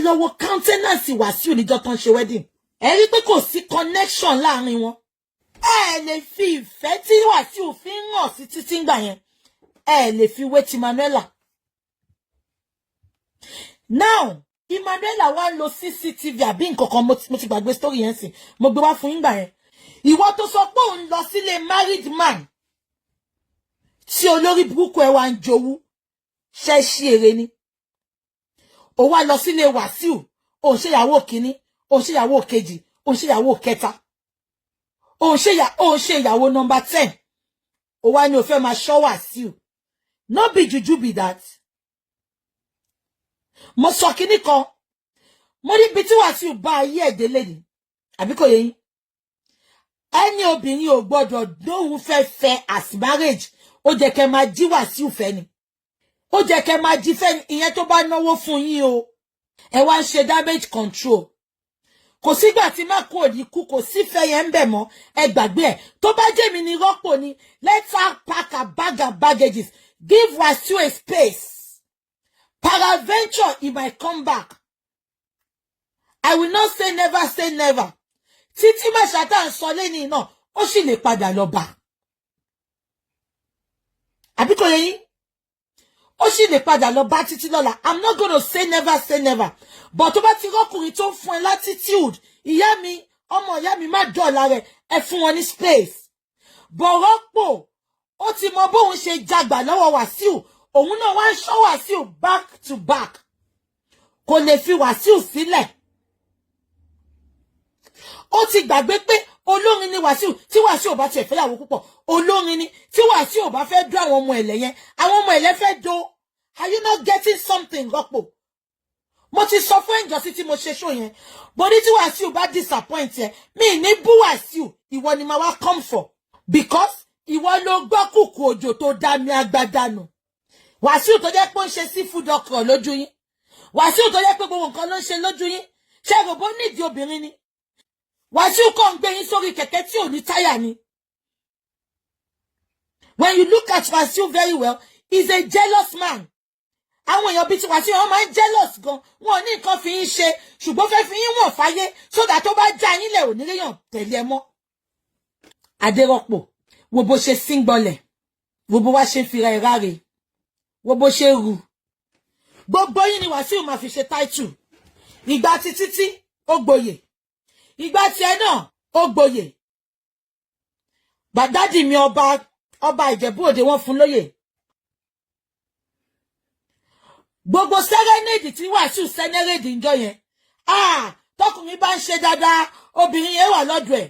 lọ wo countenance Wasiu níjọ́ tán ṣe wedding. Ẹ rí pé kò sí connection láàrin wọn. Ẹ lè fi ìfẹ́ tí Wasiu fi ń hàn sí Títí ńgbà yẹn. Ẹ lè fi wé ti Manuela. Now, Emmanuela wá lo CCTV àbí nǹkankan mo ti gbàgbé story yẹn sìn. Mo gbé wá fún yín gbà yẹn. Ìwọ tó sọ pé òun lọ sílé married man. Tí olórí burúkú ẹ wá ń jowú. Ṣé ṣí èrè ni. Ó wá lọ sílé Wasiu. Ó ń ṣèyàwó kìíní. Ó ń ṣèyàwó kejì. Ó ń ṣèyàwó kẹta. Ó ń ṣèyàwó number 10. Ó wá ní ó fẹ́ máa ṣọ́ Wasiu. No be juju be that. Mo sọ kíní kan. Mo ní bí tí Wasiu bá ayé ẹ̀dẹ́lẹ̀ ni. Àbí kò yé yín. Ẹni obìnrin ò gbọdọ̀ dóhun fẹ́ as marriage. Ó jẹ́ kẹ́ máa jí Wasiu fẹ́ ni. Ó jẹ́ kẹ́ máa jí fẹ́ ni. Ìyẹn tó bá náwó fún yín o. Ẹ wá ń ṣe damage control. Kò sígbà tí má kú òní kú, kò sí fẹ́ yẹn ń bẹ̀ mọ́. Ẹ gbàgbé ẹ̀. Tó bá jẹ́ mi ní Ropo ni, let her pack her bag and baggages. Give Wasiu a space. Paraventure, he might come back. I will not say never say never. Títí Mashata ń sọ lẹ́ni náà, ó sì lè padà lọ bá. Àbí kò yé yín? Ó sì lè padà lọ bá Títí lọ́la. I'm not going to say never. But tó bá ti rọ́kùnrin tó ń fún ẹ latitude, ìyá mi, ọmọ ìyá mi má dọ̀la rẹ̀, ẹ fún wọn ní space. But Ropo, ó ti mọ bóun ṣe jagbà lọ́wọ́ Wasiu, òun náà wá ń ṣọ́ Wasiu back to back. Kò lè fi Wasiu sílẹ̀. Ó ti gbàgbé pé olórin ni Wasiu, tí Wasiu ò bá tiẹ̀ fẹ́ yàwó púpọ̀, olórin ni, tí Wasiu ò bá fẹ́ dó àwọn ọmọ ẹ̀lẹ́ yẹn, àwọn ọmọ ẹ̀lẹ́ fẹ́ dó. Are you not getting something, Ropo? Mo ti sọ fún ẹ̀jọ̀ sí tí mo ṣe show yẹn. But tí Wasiu bá disappoint ẹ, mi ní bú Wasiu, ìwọ ni máa wá come for. Because ìwọ ló gbọ́ kùkù òjò tó dá mi agbádànù. Wasiu tó jẹ́ pé ó ń ṣe seafood okra lójú yín. Wasiu tó jẹ́ pé gbogbo nǹkan ló ń ṣe lójú yín. Ṣé robo nídìí obìnrin ni? Wasiu kàn gbé yín sórí kẹ̀kẹ́ tí ò ní táyà ni. When you look at Wasiu very well, he's a jealous man. Àwọn èèyàn bí ti Wasiu, wọ́n máa ń jealous gan. Wọ́n ní nǹkan fi yín ṣe, ṣùgbọ́n fẹ́ fi yín wọ̀n fáyé, so that tó bá já yín lẹ̀ ò ní léyàn tẹ̀lé ẹ mọ́. Adérọ́pò, wo bó ṣe síngbọlẹ̀, wo bó wá ṣe fira ẹ̀ ráre, wo bó ṣe rù. Gbogbo yín ni Wasiu máa fi ṣe title. Ìgbà ti Títí, ó gboyè. Ìgbà tí ẹ náà, ó gboyè. Bàdádì mi ọba Ìjẹ̀bú Òde wọ́n fún lóyè. Gbogbo serenade tí Wasiu serenade ńjọ́ yẹn. Tọkùnrin bá ń ṣe dáadáa, obìnrin yẹn wà lọ́dọ̀ ẹ̀.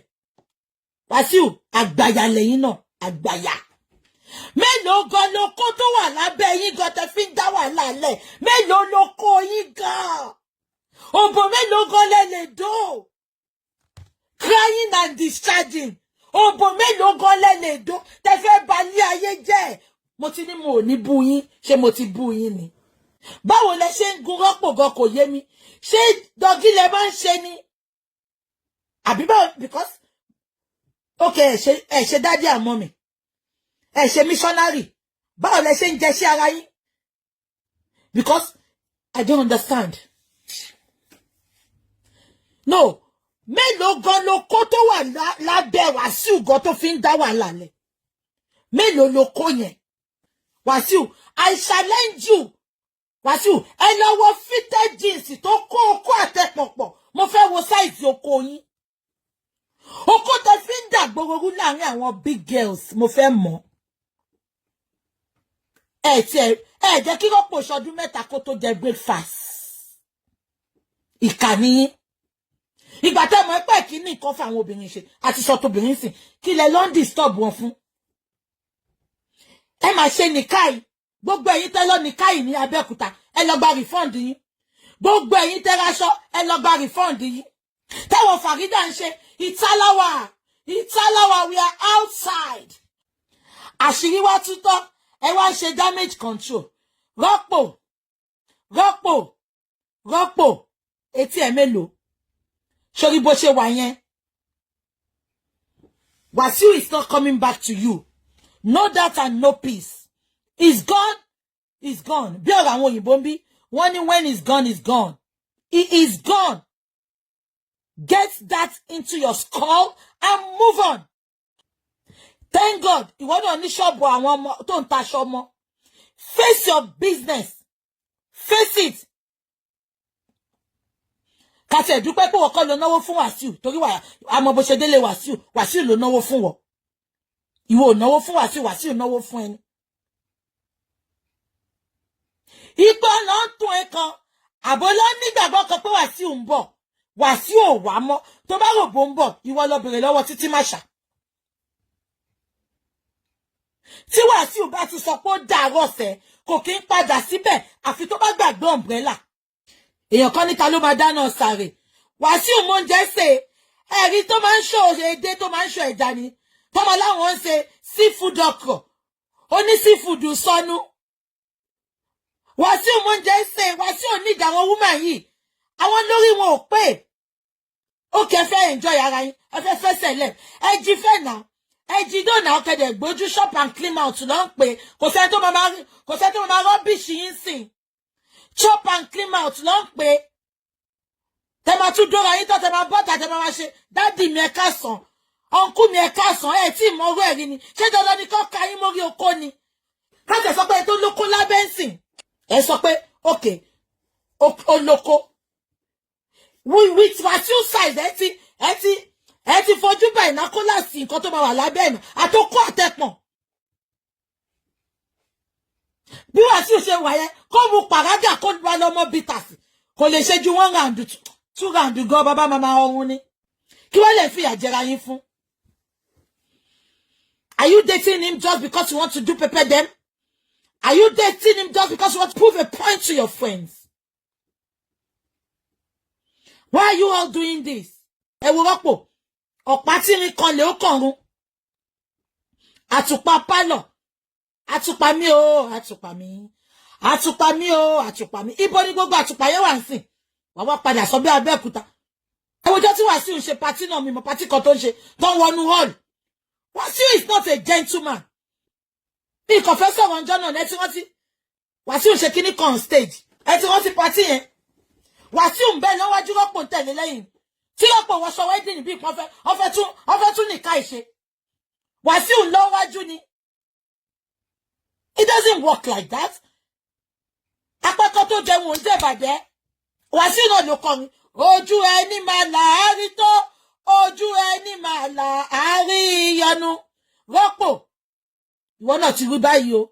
Wasiu, àgbàyà lẹ́yìn náà, àgbàyà. Mélòó gan lóko tó wà lábẹ́ yín gan tẹ́ fi ń dá wàhálà lẹ̀? Mélòó lóko yín gan? Òbò mélòó gan lẹ lè dó? Crying and discharging. Òbò mélòó gan lẹ lè dó? Tẹ́ fẹ́ ba ilé ayé jẹ́. Mo ti ní mo ò ní bú yín, ṣé mo ti bú yín ni? Báwo lẹ ṣe ń gun Ropo gan kò yé mi? Ṣé dọ́gí lẹ máa ń ṣe ni? Àbí báwo, because okay, ẹ ṣe daddy and mommy. Ẹ ṣe missionary. Báwo lẹ ṣe ń jẹ sí ara yín? Because I don't understand. No, mélòó gan ló kó tó wà lábẹ́ Wasiu gan tó fi ń dá wàhálà lẹ̀? Mélòó ló kó yẹn? Wasiu, I challenge you. Wasiu, ẹ lọ wo fitted jeans tó kó okó àtẹpọ̀pọ̀. Mo fẹ́ wo size oko yín. Oko tẹ́ fi ń dà gbogbo láàrin àwọn big girls, mo fẹ́ mọ̀. Ẹ jẹ́ kí Ropo ṣọdún mẹ́ta kó tó jẹ breakfast. Ìkànnì yín. Ìgbà tẹ́ mọ̀ pé kí ní nǹkan fún àwọn obìnrin ṣe, àti sọ tóbìnrin sìn, kí lẹ lọ ń disturb wọn fún. Ẹ máa ṣe nìkáì. Gbogbo ẹ̀yin tẹ́ lọ nìkáì ní Abẹ́òkúta, ẹ lọ gba refund yín. Gbogbo ẹ̀yin tẹ́ raṣọ, ẹ lọ gba refund yín. Táwọn Farida ń ṣe, Ìtàláwà, we are outside. Àṣírí wá tútọ́, ẹ wá ń ṣe damage control. Ropo, etí ẹ̀ mélòó? Sori bó ṣe wà yẹn. Wasiu is not coming back to you. No doubt and no peace. He's gone. Bí ọ̀rọ̀ àwọn òyìnbó ń bí, wọ́n ní when he's gone, he's gone. He is gone. Get that into your skull and move on. Thank God, you want to shop don't touch more. Face your business. Face it. Kase dúpẹ́ pé wọ́n lọ náwó fún Wàsíù torí wà àmọ́ bó ṣe délé Wàsíù ló náwó fún wọ. Ìwọ náwó fún Wàsíù náwó fún ẹni. Ipo ló ń tún ẹ kan àbò ló nígbàgbọ́ kan pé Wàsíù ń bọ̀. Wàsíù ò wá mọ́ tó bá rò bó ń bọ̀ ìwọ lọ bèrè lọ́wọ́ Títí Màṣà. Tí Wàsíù bá ti sọ pé ó dàárọ̀ sẹ́ kò kí ń padà síbẹ̀ àfi tó bá gbàgbé umbrella. Èèyàn kan níta ló máa dáná sáré. Wàsíù mọ́ ń jẹ́ sè ẹ̀rí tó máa ń ṣọ́ èdè tó máa ń ṣọ́ ẹ̀dá ni. Tọ́mọ láwọn ń ṣe seafood ọkọ̀. Ó ní seafood sọnù. Wàsíù mọ́ ń jẹ́ sè Wàsíù ní ìdàwọn woman yìí. Àwọn lórí wọn ò pé. Ó kẹfẹ́ enjoy ara yín. Ẹ fẹ́ fẹ́ sẹ̀lẹ̀. Ẹ jí fẹ́ náà. Ẹ jí dọ́nà ọ̀kẹ́dẹ̀ gbójú shop and clean out ló ń pè. Kò sẹ́ni tó máa rọ́bìṣì yín sìn. Chop and clean out ló ń pè. Tẹ máa tún dóra yín tó tẹ máa bọ́ta tẹ máa ṣe dádì mi ẹ káàsán. Ọ̀nkú mi ẹ káàsán ẹ tí mọ ọ̀rọ̀ ẹ̀rí ni. Ṣé dandan ni kọ́ ka yín mórí oko ni? Káṣẹ̀ sọ pé ẹ tó lóko lábẹ́ ń sìn. Ẹ sọ pé okay ó lóko. With Wàsíù size ẹ ti fojú bá ìnákólà sí nǹkan tó máa wà lábẹ́ ẹ̀nà àtòkọ́ àtẹ̀pọ̀n. Bí Wàsíù ṣe wà yẹn kó mu pàrágà kó wá lọ́mọ bitters kò lè ṣe ju 1 round 2 round gan bàbá mama ọ̀hún ni. Kí wọ́n lè fi àjẹra yín fún. Are you dating him just because you want to do pepper them? Are you dating him just because you want to prove a point to your friends? Why are you all doing this? Ẹ wo Ropo. Ọ̀pá tí rin kan lè ó kànrun. Àtùpà pálọ̀. Àtùpà mi o, àtùpà mi. Àtùpà mi o, àtùpà mi. Ibo ni gbogbo àtùpà yẹn wà nsìn. Wá wá padà sọ bí Abẹ́òkúta. Ẹ wo jọ́ tí Wàsíù ń ṣe party náà mi mọ̀ party kan tó ń ṣe tó ń wọnú hall. Wàsíù is not a gentleman. Bí confessor wọn jọ náà ẹ ti rántí. Wàsíù ń ṣe kíní kan stage. Ẹ ti rántí party yẹn. Wàsíù ń bẹ lọ́wájú Ropo ń tẹ̀lé lẹ́yìn. Tí Ropo wọ́n sọ wedding bí kan ọfẹ́ tún nìka ìṣe. Wàsíù lọ́wájú ni. It doesn't work like that. Apẹ́kọ́ tó jẹun ń dẹ̀bàjẹ́. Wàsíù náà ló kọrin. Ojú ẹni máa láàárí tó. Ojú ẹni máa láàárí ìyanu. Ropo. Ìwọ náà ti rí báyìí o.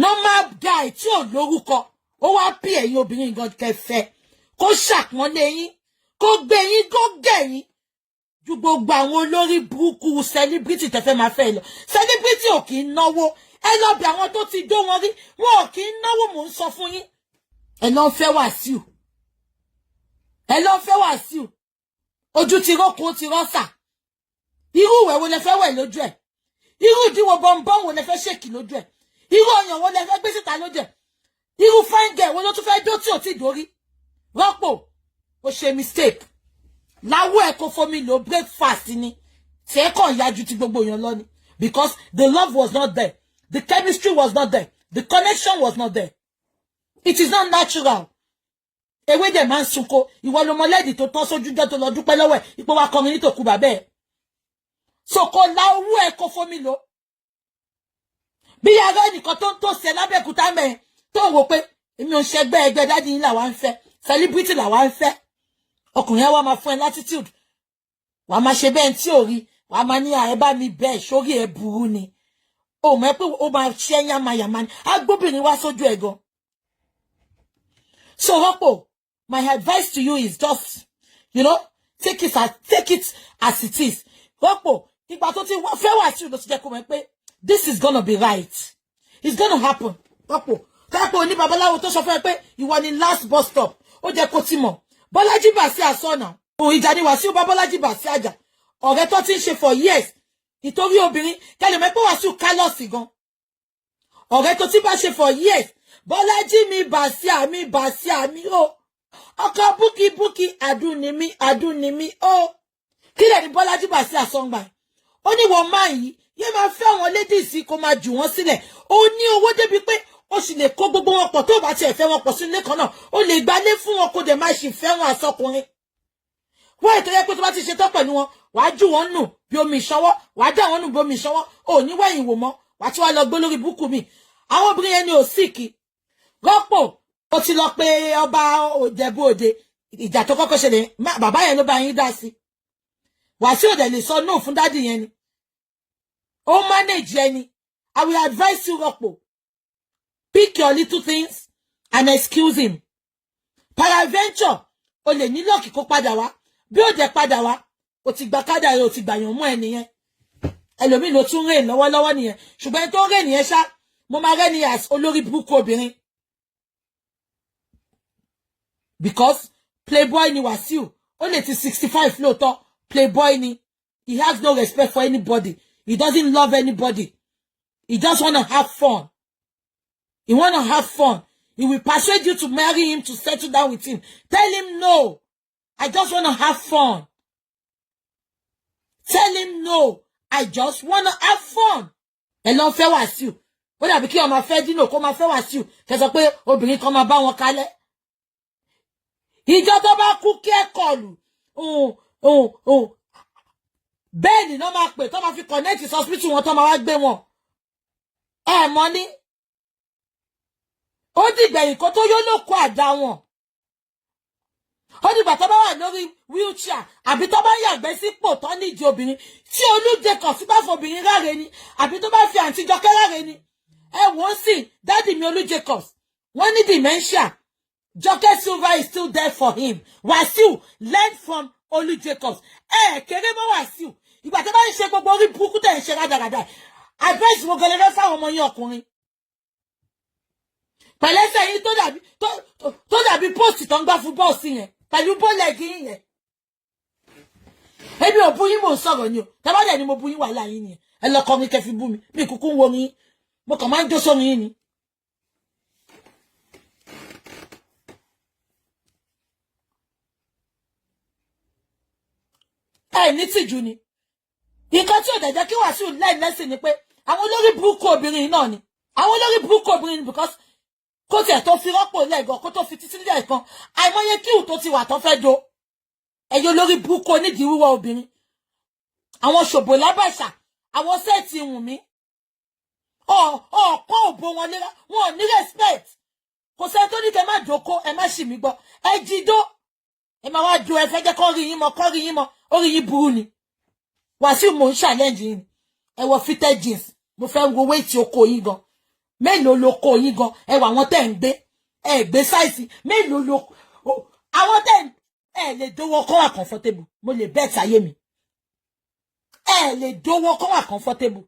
Normal guy tí ò lórúkọ. Ó wá pí ẹ̀yin obìnrin gan kẹfẹ́. Kó ṣàpọ́nlé yín. Kó gbé yín kó gẹ̀ yín. Ju gbogbo àwọn olórí burúkú celebrity tẹ́fẹ́ máa fẹ́ lọ. Celebrity ò kì í náwó. Ẹ lọ bí àwọn tó ti dó wọn rí. Wọn ò kì í náwó mò ń sọ fún yín. Ẹ lọ fẹ́ Wàsíù. Ẹ lọ fẹ́ Wàsíù. Ojú ti rókun ti rọ́sà. Irú ìwẹ̀ wo lẹ fẹ́ wẹ̀ lójú ẹ̀? Irú ìdíwọ̀ bọ̀m̀bọ̀n wo lẹ fẹ́ ṣèkì lójú ẹ̀? Irú ọyàn wo lẹ fẹ́ gbé síta lójú ẹ̀? Irú fine girl wo ló tún fẹ́ dó tí ò tí dórí? Ropo, ó ṣe mistake. Láwọ́ ẹ̀ kò fomi lo breakfast ni. Tí ẹ kàn yájú ti gbogbo èèyàn lọ ni. Because the love was not there. The chemistry was not there. The connection was not there. It is not natural. Ewé dẹ̀ máa ń sunko. Ìwọ ló mọ lẹ́dì tó tán sójú jẹ́ tó lọ dúpẹ́ lọ́wọ́ ẹ̀. Ipò wa kọrin nítòkú bàbá ẹ̀. So kò láwọ́ ẹ̀ kò fomi lo. Bí yàrá ẹnìkan tó ń tó ṣe lábẹ́kúta mẹ́rin tó wò pé èmi ò ń ṣẹgbẹ́ ẹgbẹ́ dádì yín làwa ń fẹ́. Celebrity làwa ń fẹ́. Ọkùnrin wa máa fún ẹ latitude. Wà máa ṣe bẹ́ẹ̀ tí ò rí. Wà máa ní ẹ bá mi bẹ́ẹ̀ sórí ẹ burú ni. O mọ̀ pé o máa ṣe yamayama ni. Agbóbìnrin wá sójú ẹ̀ gan. So Ropo, my advice to you is just, take it as it is. Ropo, ìgbà tó ti fẹ́ Wàsíù ló ti jẹ́ kó mọ̀ pé this is gonna be right. It's gonna happen. Ropo ní babaláwo tó sọ fún ẹ pé ìwọ ni last bus stop. Ó jẹ́ kó ti mọ̀. Bọ́lájí Bàsí àsọ̀nà. Òun ìjà ni Wàsíù bá Bọ́lájí Bàsí àjà. Ọ̀rẹ́ tó ti ń ṣe for years. Ìtorí obìnrin kẹ́lẹ̀ mọ̀ pé Wàsíù kálọ̀sì gan. Ọ̀rẹ́ tó ti bá ṣe for years. Bọ́lájí mi Bàsí àmì o. Ọkọ búkì àdúnni mi o. Kí lẹ̀ ni Bọ́lájí Bàsí àsọ̀ngbà. Ó ní wọ́n máa yìí. Yé máa fẹ́ àwọn ladies kó máa jù wọ́n sílẹ̀. Ó ní owó débi pé ó sì lè kó gbogbo wọn pọ̀ tó bá tiẹ̀ fẹ́ wọn pọ̀ sí ilé kan náà ó lè gbalé fún wọn kó dẹ̀ máa sì fẹ́ wọn àsọkùnrin wọ́n ètò yẹ pé tó bá ti ṣe tán pẹ̀lú wọn wàá jù wọ́n nù bí omi ìṣanwọ́ wàá dà wọ́n nù bí omi ìṣanwọ́ ò ní wẹ̀yìn wò mọ́ wàá tí wàá lọ gbé lórí búkú mi àwọn obìnrin yẹn ni ò síìkì Rọ́pò ó ti lọ pé ọba Òjẹ̀bú Òde ìjà tó kọ́kọ́ ṣẹlẹ̀ bàbá yẹn ló bá yín dá sí Wàsíù òdẹ̀ lè sọ no fún dádì yẹn ni ó manage ẹni I will advise you Rọ́pò pick your little things and excuse him peradventure o lè nílò kíkó padà wá bí ó dẹ̀ padà wá o ti gba kádà rẹ̀ o ti gbàyàn mọ́ ẹnìyẹn ẹlòmíì ló tún rìn lọ́wọ́lọ́wọ́ nìyẹn ṣùgbọ́n tó rìn nìyẹn ṣá mo máa rẹ́ ní as olórí burúkú obìnrin because playboy ni Wàsíù ó lè ti 65 lóòótọ́ playboy ni he has no respect for anybody he doesn't love anybody he just wanna have fun he wanna have fun he will persuade you to marry him to settle down with him tell him no I just wanna have fun tell him no I just wanna have fun ẹ lọ fẹ́ Wàsíù ó dàbí kí ọmọ fẹ́ dínà kó máa fẹ́ Wàsíù kẹ́ sọ pé obìnrin kan máa bá wọn kalẹ̀ ìjọ tó bá kú kí ẹ kọlù bẹ́ẹ̀ ni náà máa pè tó máa fi connect hospital wọn tó máa wá gbé wọn ẹ mọ̀ ní ó dìgbẹ̀yìn kó tó yóò ló kó àdá wọn ó dìgbà tó bá wà lórí wheelchair àbí tó bá yàgbẹ́ sípò tó nídìí obìnrin tí olùdé kan sí bá fobìnrin ráre ni àbí tó bá fi àǹtí Jọkẹ́ ráre ni ẹ wọ́n sì dádì mi Olú Jacobs wọ́n ní dementia Jọkẹ́ Silva is still there for him Wàsíù learn from Olú Jacobs kéré mọ́ Wàsíù ìgbà tó bá ń ṣe gbogbo orí burúkú tẹ̀ ń ṣe rádaràdà advice mo gẹlẹ́ fẹ́ fáwọn ọmọ yín ọkùnrin pẹ̀lẹ́sẹ̀ yín tó dàbí post tó ń gbá fún bọ́ọ̀sì yẹn pẹ̀lú bọ́ọ̀lẹ̀gì yẹn ebi ò bú yín mò ń sọ̀rọ̀ ni o tẹ́bàdẹ̀ ni mo bú yín wà láyín ni ẹ lọ kọrin kẹfì bú mi kúkú ń wo yín mo kàn máa ń jó sórin yín ni. ẹ ní tìjú ni nǹkan tí ò dẹ̀ jẹ́ kí Wàsíù láì lẹ́sìn ni pé àwọn olórí burúkú obìnrin náà ni àwọn olórí burúkú obìnrin ni because kó tiẹ̀ tó fi Rọ́pò lẹ́gàn kó tó fi títí nílẹ̀ kan àìmọye kíù tó ti wà tó fẹ́ do ẹ̀yẹ olórí burúkú onídìí wíwọ́ obìnrin àwọn ṣòbò lábàṣà àwọn sẹ́ẹ̀tì Wùnmí ọ̀pọ̀ òbò wọn lera wọn ò ní respect kò sẹ́ni tó ní kẹ́ má dóko ẹ má ṣì mí gbọ́ ẹ jìdó ẹ máa wá do ẹ fẹ́ jẹ́ kọ́ rí yín mọ́ orí yín burú ni Wàsíù mò ń challenge yín ẹ wọ fitted jeans mo fẹ́ wo weight oko yín gan mélòó lo kó yín gan ẹ wà àwọn tẹ́ ń gbé ẹ gbé sáìsì mélòó lo àwọn tẹ́ ẹ lè dówó kọ́ wà comfortable mo lè bet ayé mi ẹ lè dówó kọ́ wà comfortable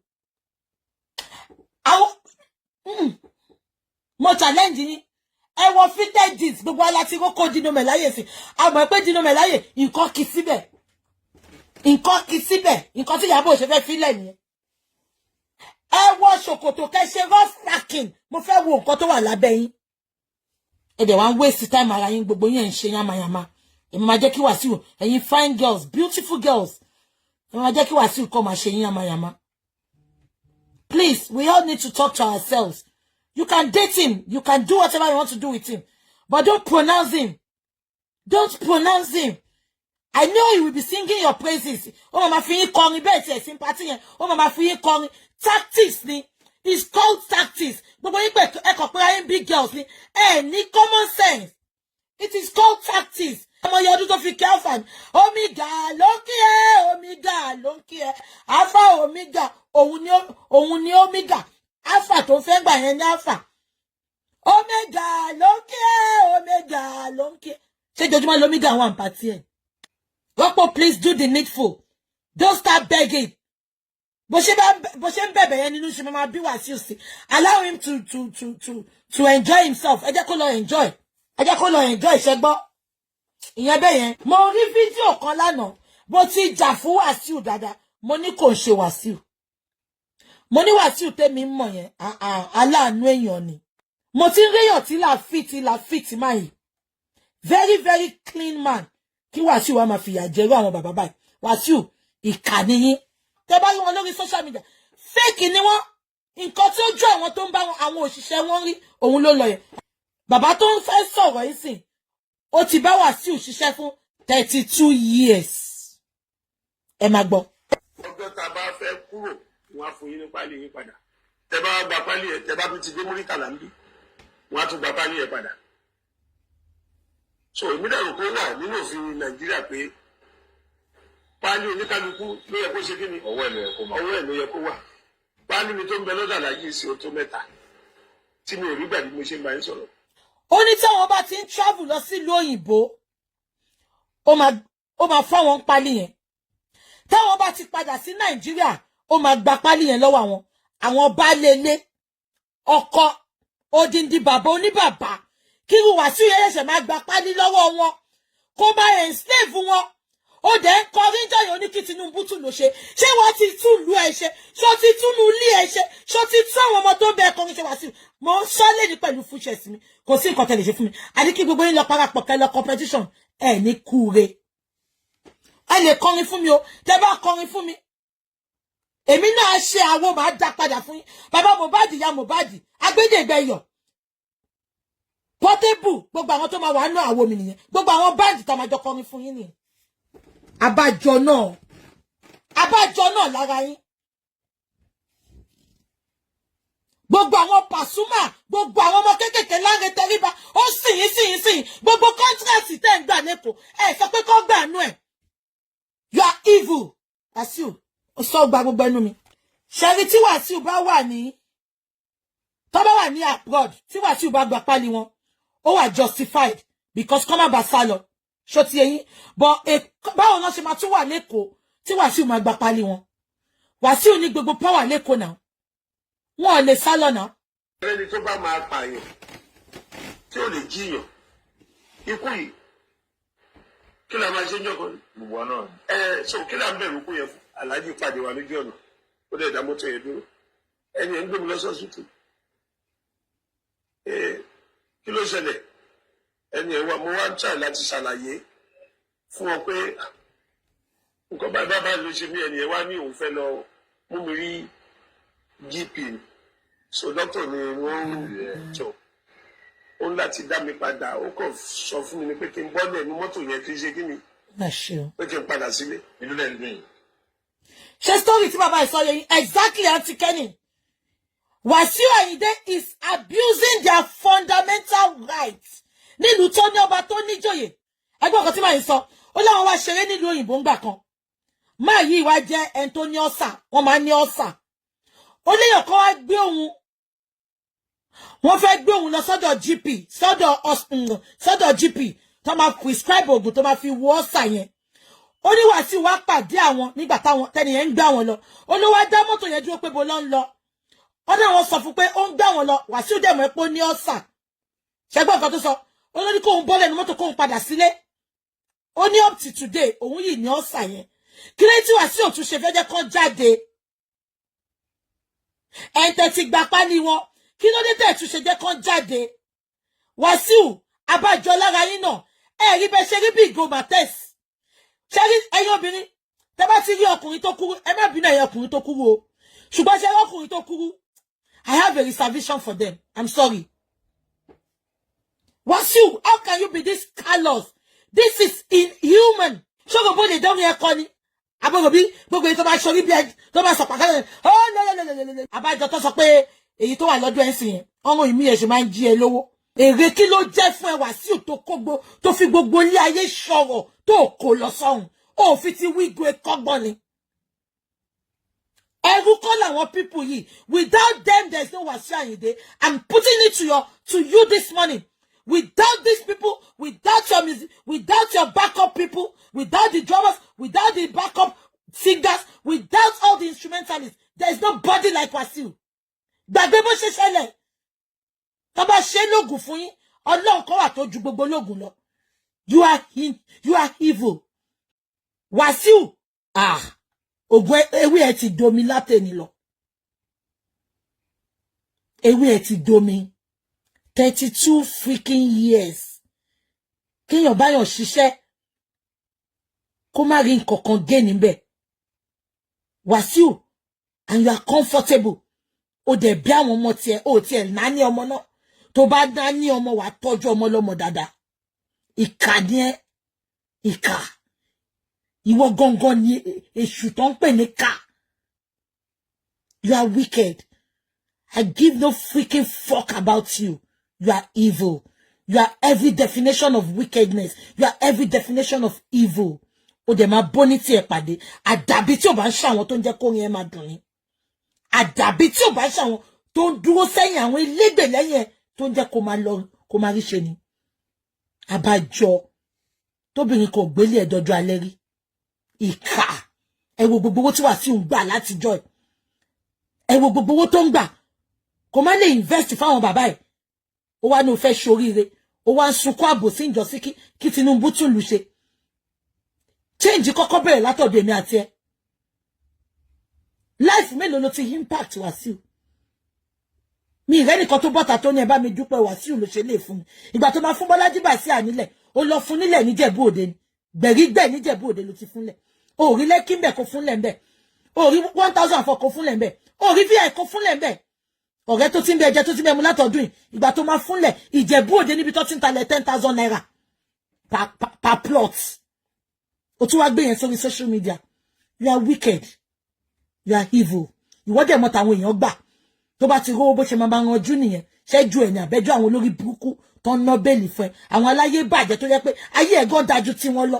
àwọn mo challenge yín ẹ wọ fitted jeans gbogbo aláti kókó Dino Melaye sí àmọ́ pé Dino Melaye nǹkan kì síbẹ̀ nǹkan tí Ìyábọ̀ ṣe fẹ́ fílẹ̀ nìyẹn ẹ wọ ṣòkòtò kẹ́ ṣe rough stacking mo fẹ́ wo nǹkan tó wà lábẹ́ yín ẹ dẹ̀ wá ń waste time ara yín gbogbo yín ẹ̀ ń ṣe yamayama èmi máa jẹ́ kí Wàsíù ẹ̀yin fine girls beautiful girls èmi máa jẹ́ kí Wàsíù kọ́ máa ṣe yín yamayama please we all need to talk to ourselves you can date him you can do whatever you want to do with him but don't pronounce him I know he will be singing your praises ó máa fi yín kọrin bẹ́ẹ̀ tiẹ̀ sympathy yẹn ó máa fi yín kọrin tactics ni it's called tactics gbogbo yín pé ẹkọ pé ayé big girls ni ní common sense it is called tactics ọmọ yẹn ọdún tó fi kí alpha omega ló ń kí ẹ alpha omega òun ni omega alpha tó fẹ́ gbà yẹn ní alpha omega ló ń kí ẹ ṣé jojúmọ́ lomega wà ń pàtí ẹ̀ Ropo, please do the needful don't start begging bó ṣe ń bẹ̀bẹ̀ yẹn nínú ṣe máa bí Wàsíù sí allow him to enjoy himself ẹ jẹ́ kó lọ enjoy ṣẹgbọ́ ìyẹn bẹ́ẹ̀ yẹn mo rí fídíò kan lánàá bó ti jà fún Wàsíù dáadáa mo ní kò ń ṣe Wàsíù mo ní Wàsíù tẹ́mi mọ̀ yẹn aláàánú èèyàn ni mo ti ń réyàn tí làfíìtì máa yìí very very clean man kí Wàsíù wa máa fìyà jẹrú àwọn bàbá báyìí Wàsíù ìkà nìyí tẹ́ bá rí wọn lórí social media fake ni wọ́n nǹkan tí ó jọ àwọn tó ń bá àwọn òṣìṣẹ́ wọn rí òun ló lọ yẹn bàbá tó ń fẹ́ sọ̀rọ̀ yìí sìn ó ti bá Wàsíù ṣiṣẹ́ fún 32 years ẹ máa gbọ́. ọjọ́ tá a bá fẹ́ kúrò wọn á fún yín ní pálí yín padà tẹ bá gba pálí ẹ tẹ bá tún ti dé Muritala ń bí wọn á tún gba pálí ẹ padà so èmi dàrú pé wà nínú òfin Nàìjíríà pé pálí oníkálukú ló yẹ kó ṣe kí ni ọwọ́ ẹ̀ ló yẹ kó wà pálí mi tó ń bẹ lọ́dà láyé sí o tó mẹ́ta tí mi ò rí gbà bí mo ṣe ń bá yín sọ̀rọ̀. ó ní táwọn bá ti ń travel lọ sílùú òyìnbó ó máa fáwọn pálí yẹn táwọn bá ti padà sí Nàìjíríà ó máa gba pálí yẹn lọ́wọ́ àwọn baálé ilé ọkọ odindi bàbá oníbàbá kírú Wàsíù yẹn ṣẹ̀ṣẹ̀ máa gba pálí lọ́wọ́ wọn kó máa enslave wọn ó dẹ̀ ń kọrin jọyọ̀ ní kí Tinubu tún lò ṣe ṣé wọ́n ti tún lu ẹ̀ ṣe ṣó ti tún lu ilé ẹ̀ ṣe ṣó ti tún àwọn ọmọ tó ń bẹ kọrin ṣe Wàsíù mo ń sọ lẹ́ni pẹ̀lú fúnṣẹ̀ sí mi kò sí nǹkan tẹ̀lé ṣe fún mi àní kí gbogbo yín lọ parapọ̀ kẹ́ lọ competition ẹ̀ ní kúure ẹ lè kọrin fún mi o tẹ́ bá kọrin fún mi èmi náà ṣe àwo máa dá padà fún yín bàbá Mohbad ìyá Mohbad agbẹ́dẹ̀gbẹ̀yọ̀ Portable gbogbo àwọn tó máa wà nínú àwo mi nìyẹn gbogbo àwọn báńdì tó máa jọ kọrin fún yín nìyẹn abájọ náà lára yín gbogbo àwọn Pasuma gbogbo àwọn ọmọ kékèké Lanre Tẹríba ó sìn gbogbo kọ́ńtíráàtì tẹ́ ń gbà lẹ́kọ̀ọ́ ẹ sọ pé kọ́ gbà nú ẹ̀ you are evil Wàsíù ó sọ gba gbogbo ẹnu mi ṣẹ́rí tí Wàsíù bá wà ní abroad tí Wàsíù bá gba pálí wọn ó wà justified because kọ́ má bàa sá lọ ṣó ti ẹ̀yin but báwo náà ṣe máa tún wà lẹ́kọ̀ọ́ tí Wàsíù máa gba pálí wọn Wàsíù ní gbogbo power lẹ́kọ̀ọ́ náà wọn ò lè sá lọ náà. ẹni tó bá máa pààyàn tí ò lè jíyàn ikú yìí kí la máa ṣe ń jọkọ ni. gbogbo náà. so kí la ń bẹ̀rù kú yẹn fún aláàjì pàdé wa lójú ọ̀nà ó dẹ̀ dá mọ́tò yẹn dúró ẹni ẹ̀ ń gbé mi lọ́sọ̀ọ́sùtù kí ló ṣẹlẹ̀ ẹni ẹ̀ wá mo wá ń try láti ṣàlàyé fún ọ pé nǹkan báyìí ló ṣe mí ẹni ẹ̀ wá ní òun fẹ́ lọ mú mi rí GP so doctor ni wọ́n ń jọ ó ń láti dá mi padà ó kàn sọ fún mi ni pé kí n bọ́lẹ̀ ní mọ́tò yẹn kí n ṣe kí ni pé kí n padà sílé inú lẹ́nu dùn yìí. ṣé story tí bàbá ìsọ yẹn exactly Aunty Kenny Wàsíù Àyìndé is abusing their fundamental rights nílùú tó ní ọba tó níjòyè ẹgbẹ́ ọkọ̀ tí màá yìí sọ ó láwọn wá ṣeré nílùú òyìnbó ńgbà kan máa yí ìwà jẹ́ ẹni tó ní ọ̀sà wọ́n máa ní ọ̀sà ó léèyàn kan wá gbé òun wọ́n fẹ́ gbé òun lọ sọ́dọ̀ GP sọ́dọ̀ GP tó máa prescribe oògùn tó máa fi wo ọ̀sà yẹn ó ní Wàsíù wá pàdé àwọn nígbà táwọn tẹ́niyẹn ń gbá wọn lọ ó ló wá dá mọ́tò yẹn dúró pé bo ló ń lọ ó ní àwọn sọ fún pé ó ń gbá wọn lọ Wàsíù dẹ̀ mọ̀ pé ó ní ọ̀sà ṣẹ́gbọ́n kan tó sọ ó ló ní kóun bọ́lẹ̀ ní mọ́tò kóun padà sílé ó ní up to today òun yìí ní ọ̀sà yẹn kí ló tí Wàsíù tún ṣe fẹ́ jẹ́ kán jáde ẹ̀ǹtẹ̀ ti gbà pálí wọn kí ló dé tẹ̀ tún ṣe jẹ́ kán jáde Wàsíù abájọ lára yín náà ẹ rí bẹ́ẹ̀ ṣe rí bí ìgò mates ṣe rí ẹ̀yin obìnrin tẹ́ bá ti rí ọkùnrin tó kúrú ẹ má bínú ẹ̀yin ọkùnrin tó kúrú o ṣùgbọ́n ṣe rí ọkùnrin tó kúrú I have a reservation for them I'm sorry Wàsíù how can you be this callous this is inhuman ṣọ́gbọ̀n bó lè dánwó ẹ̀kọ́ ni àbúrò bí gbogbo èyí tó máa ṣorí bí ẹ tó máa sọ pàkálẹ̀ àbájọ tó sọ pé èyí tó wà lọ́dún ẹ̀sìn yẹn ọrùn ìmí ẹ̀ ṣe máa ń jí ẹ lówó èrè kí ló jẹ́ fún ẹ Wàsíù tó fi gbogbo ilé ayé ṣọ̀rọ̀ tó kò lọ sọ́hun ó fi ti wígo kọ́gbọ́n ni ẹrú kọ́ làwọn people yìí without them there is no Wàsíù Àyìndé I'm putting it to you this morning without these people without your music without your backup people without the drummers without the backup singers without all the instrumentalists there is nobody like Wàsíù gbàgbé bó ṣe ṣẹlẹ̀ tó bá ṣe lóògùn fún yín Ọlọ́run kan wà tó ju gbogbo lóògùn lọ you are evil Wàsíù ògùn ewé ẹ ti domi látẹni lọ ewé ẹ ti domi 32 freaking years kéèyàn báyọ̀ ṣiṣẹ́ kó má rí nǹkan kan gé níbẹ̀ Wàsíù and you are comfortable ó dẹ̀ bí àwọn ọmọ tiẹ̀ ó tiẹ̀ nání ọmọ náà tó bá nání ọmọ wá tọ́jú ọmọ lọ́mọ dáadáa ìkà ni ẹ́ ìkà ìwọ gangan ni èṣù tó ń pè ní ká. You are wicked. I give no freaking fuck about you. You are evil. You are every definition of wickedness. You are every definition of evil. O de ma boniti e pàdé. Àdàbí tí ó bá ń ṣàwọn tó ń jẹ́ kó rin ẹ máa dùn ni. Àdàbí tí ó bá ń ṣàwọn tó ń dúró sẹ́yìn àwọn elégbè lẹ́yìn ẹ tó ń jẹ́ kó máa lọ kó máa rí ṣe ni. Àbájọ tóbìnrin kò gbélé ẹ̀ dọjọ́ alẹ́ rí. Ìkà. Ẹ wo gbogbo owó tí Wàsíù ń gbà látijọ́ ẹ̀. Ẹ wo gbogbo owó tó ń gbà. Kò má lè invest fáwọn bàbá ẹ̀. Ó wá ní ó fẹ́ ṣoríire. Ó wá ń sunkún àbòsí ìjọsí kí Tinubu tún lù ṣe. Change kọ́kọ́ bẹ̀rẹ̀ látọ̀dọ̀ èmi àti ẹ. Life mélòó ló ti impact Wàsíù. Mi ìrẹ́ nìkan tó bọ́ta tó ní ẹ bá mi dúpẹ́ Wàsíù ló ṣe lè fún mi. Ìgbà tó máa fún Bọ́lájí Bàsí ànílẹ̀, ó lọ fún nílẹ̀ níjẹ̀bú òde ni. Gbẹ̀rígbẹ̀ níjẹ̀bú òde ló ti fúnlẹ̀. Ó rí lẹ́kí mbẹ̀ kó fúnlẹ̀ mbẹ̀. Ó rí 1,000 kó fúnlẹ̀ mbẹ̀. Ó rí VI kó fúnlẹ̀ mbẹ̀. Ọ̀rẹ́ tó ti ń bẹ ẹjẹ́ tó ti mẹ́mu látọ̀dún yìí. Ìgbà tó máa fúnlẹ̀ ìjẹ̀bú òde níbi tó ti ń talẹ̀ 10,000 naira per plot. Ó tún wá gbé yẹn sórí social media. You are wicked. You are evil. Ìwọ dẹ̀ mọ̀ táwọn èèyàn gbà. Tó bá ti rówó bó ṣe máa ranjú nìyẹn. Ṣẹ́jú ẹ̀ ní àbẹ́jọ́ àwọn olórí burúkú tó ń ná bẹ́ẹ̀lì fún ẹ. Àwọn aláyé bàjẹ́ tó yẹ pé ayé ẹ̀gán dájú tí wọ́n lọ.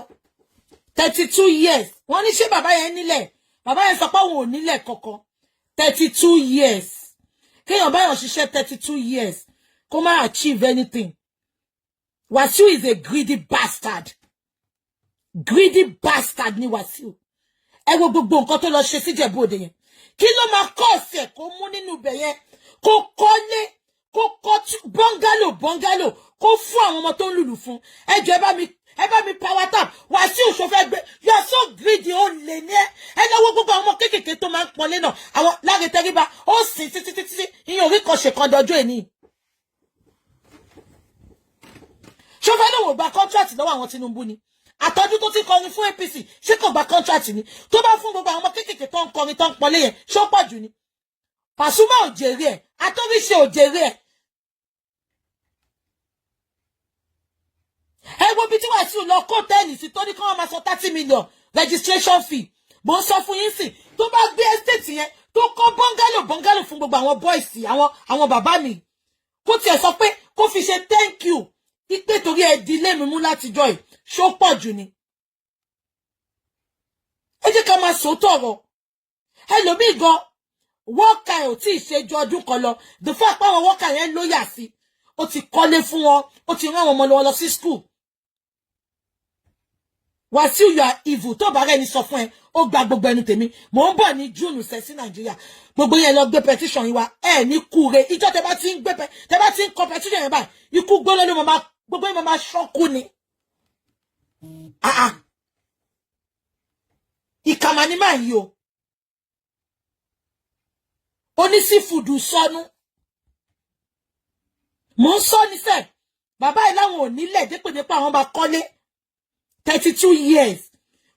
32 years. Wọ́n ní ṣé bàbá yẹn nílẹ̀? Bàbá yẹn sọ pé àwọn ò nílẹ̀ kankan. 32 years. Kéèyàn báyọ̀ ṣiṣẹ́ 32 years. Kó má achieve anything. Wàsíù is a greedy bastard. Greedy bastard ni Wàsíù. Ẹ wo gbogbo nǹkan tó lọ ṣe sí Ìjẹ̀bú Òde yẹn. Kí ló máa kọ́ ọ̀sẹ̀ kó mú nínú ibẹ̀ yẹn? Kó kọ́lé, kó kọ́ bọ́ngálò, kó fún àwọn ọmọ tó ń lùlù fún. Ẹ jọ̀ọ́ ẹ bá mi power tap. Wàsíù ṣó fẹ́ gbé. You are so greedy, ó lè ní ẹ. Ẹ lọ́wọ́ gbogbo àwọn ọmọ kéékèèké tó máa ń pọ́nlé náà. Àwọn Láre Tẹríba, ó sìn títí. Ìyẹn orí kan ṣe kan dọjọ́ èní. Ṣó fẹ́ lòun gba contract lọ́wọ́ àwọn Tinubu ni? Àtọ́jú tó ti kọrin fún APC ṣé kò gba contract ni? Tó bá fún gbogbo àwọn ọmọ kéékèèké tó ń kọrin tó ń pọ́nlé yẹn ṣó pọ̀ jù ni? Pasuma ò jèrè ẹ̀, Atóríṣe ò jèrè ẹ̀. Ẹ wo bí tí Wàsíù lọ kó tẹ́ẹ̀nì sí tó ní kí wọ́n máa sọ 30 million registration fee. Mo ń sọ fún yín sí, tó bá gbé estate yẹn tó kọ́ bọ́ngálò fún gbogbo àwọn boys àwọn bàbá mi. Kó tiẹ̀ sọ pé kó fi ṣe thank you. Ipe torí ẹ di ilé mi mú látijọ́ yìí ṣó pọ̀ jù ni. Ẹ jẹ́ ká máa sòótọ́ ọ̀rọ̀. Ẹlòmíì gan wọ́ọ̀kà ẹ̀ ò tí ì ṣe ju ọdún kan lọ. The fact pé àwọn wọ́ọ̀kà yẹn lóyà sí. Ó ti kọ́lé fún wọn. Ó ti rán àwọn ọmọ lọ sí school. Wàsíù, you are evil. Tó bá rẹ̀ ní sọ fún ẹ, ó gba gbogbo ẹnu tèmi. Mò ń bọ̀ ní June sẹ́ sí Nàìjíríà. Gbogbo yẹn lọ gbé petition yìí wá. Ẹ ní kúre. Ìjọ tẹ bá ti ń kọ petition yẹn báyìí. Ikú gbóná ló máa gbogbo yẹn máa ṣọ́kú ni. Ìkàmà ni máa yí o. Onísífùdù sọnù. Mò ń sọ ní sẹ́. Bàbá ẹ̀ láwọn ò nílẹ̀ dépèdépà àwọn bá kọ́lé. 32 years.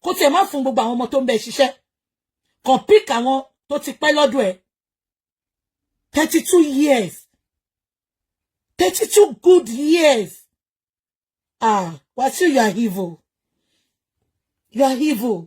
Kó tiẹ̀ má fún gbogbo àwọn ọmọ tó ń bẹ ṣiṣẹ́. Kàn pick àwọn tó ti pẹ́ lọ́dọ̀ ẹ̀. 32 years. 32 good years. Wàsíù, you are evil. You are evil.